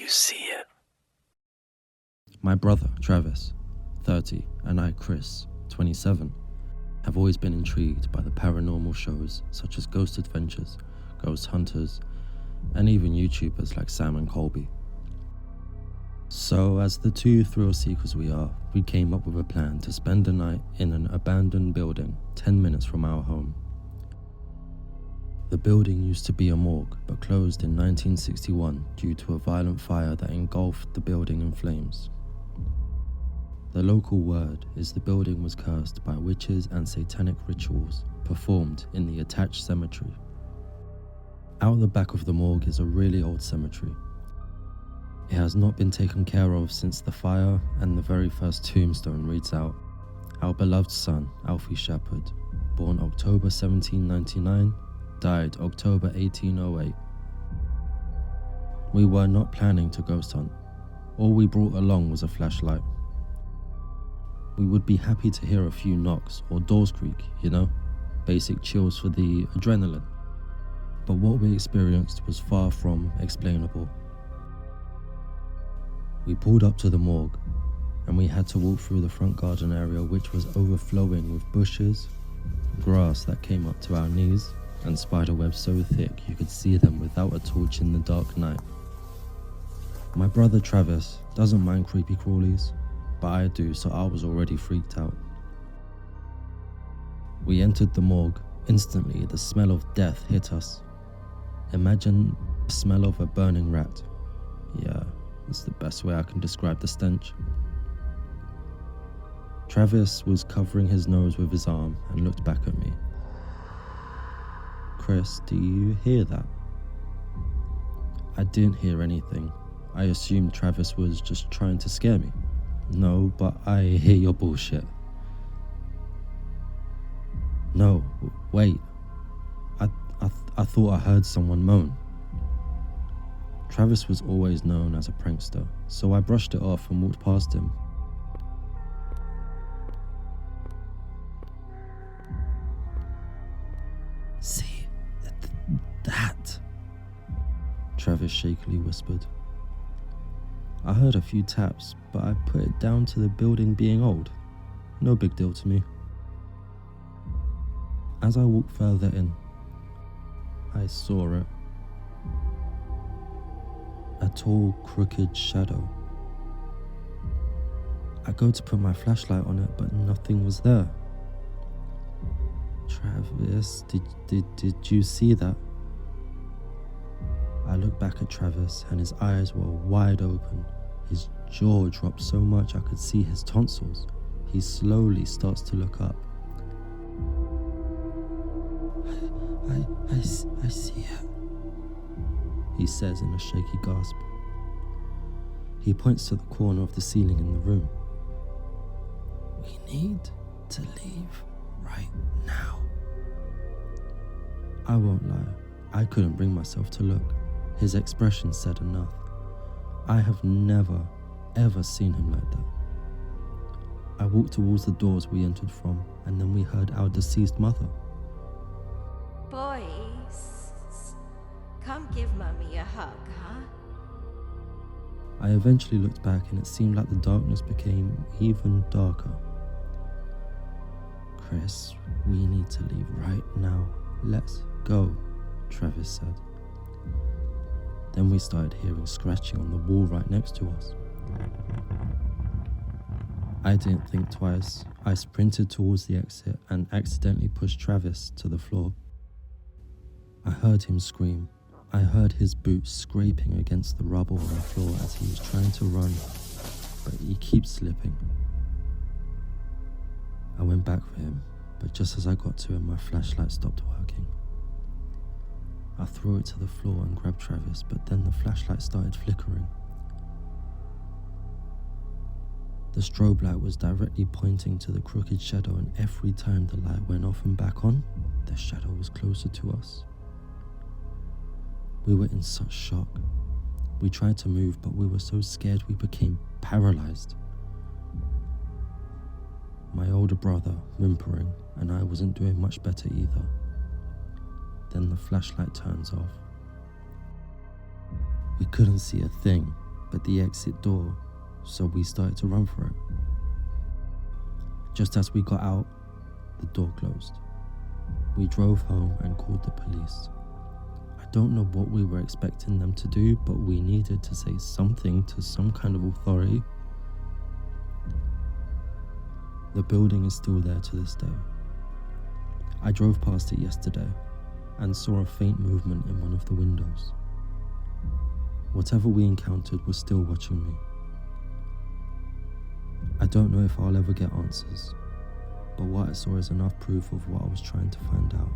you see it? My brother, Travis, 30, and I, Kris, 27, have always been intrigued by the paranormal shows such as Ghost Adventures, Ghost Hunters, and even YouTubers like Sam and Colby. So, as the two thrill seekers we are, we came up with a plan to spend the night in an abandoned building 10 minutes from our home. The building used to be a morgue, but closed in 1961 due to a violent fire that engulfed the building in flames. The local word is the building was cursed by witches and satanic rituals performed in the attached cemetery. Out the back of the morgue is a really old cemetery. It has not been taken care of since the fire, and the very first tombstone reads out, "Our beloved son, Alfie Shepherd, born October 1799, died October 1808. We were not planning to ghost hunt. All we brought along was a flashlight. We would be happy to hear a few knocks or doors creak, basic chills for the adrenaline. But what we experienced was far from explainable. We pulled up to the morgue, and we had to walk through the front garden area, which was overflowing with bushes, grass that came up to our knees, and spiderwebs so thick you could see them without a torch in the dark night. My brother Travis doesn't mind creepy crawlies, but I do, so I was already freaked out. We entered the morgue. Instantly, the smell of death hit us. Imagine the smell of a burning rat. Yeah, that's the best way I can describe the stench. Travis was covering his nose with his arm and looked back at me. "Kris, do you hear that?" I didn't hear anything. I assumed Travis was just trying to scare me. "No, but I hear your bullshit." "No, wait. I thought I heard someone moan." Travis was always known as a prankster, so I brushed it off and walked past him. "See, that?" Travis shakily whispered. I heard a few taps, but I put it down to the building being old. No big deal to me. As I walked further in, I saw it. A tall, crooked shadow. I go to put my flashlight on it, but nothing was there. "Travis, did you see that?" I looked back at Travis, and his eyes were wide open. His jaw dropped so much I could see his tonsils. He slowly starts to look up. I see it," he says in a shaky gasp. He points to the corner of the ceiling in the room. "We need to leave right now." I won't lie, I couldn't bring myself to look. His expression said enough. I have never, ever seen him like that. I walked towards the doors we entered from, and then we heard our deceased mother. "Boys, come give Mummy a hug, huh?" I eventually looked back, and it seemed like the darkness became even darker. "Kris, we need to leave right now. Let's go," Travis said. Then we started hearing scratching on the wall right next to us. I didn't think twice. I sprinted towards the exit and accidentally pushed Travis to the floor. I heard him scream. I heard his boots scraping against the rubble on the floor as he was trying to run, but he keeps slipping. I went back for him, but just as I got to him, my flashlight stopped working. I threw it to the floor and grabbed Travis, but then the flashlight started flickering. The strobe light was directly pointing to the crooked shadow, and every time the light went off and back on, the shadow was closer to us. We were in such shock. We tried to move, but we were so scared we became paralyzed. My older brother whimpering, and I wasn't doing much better either. Then the flashlight turns off. We couldn't see a thing. but the exit door, so we started to run for it. Just as we got out, the door closed. We drove home and called the police. I don't know what we were expecting them to do, but we needed to say something to some kind of authority. The building is still there to this day. I drove past it yesterday and saw a faint movement in one of the windows. Whatever we encountered was still watching me. I don't know if I'll ever get answers, but what I saw is enough proof of what I was trying to find out.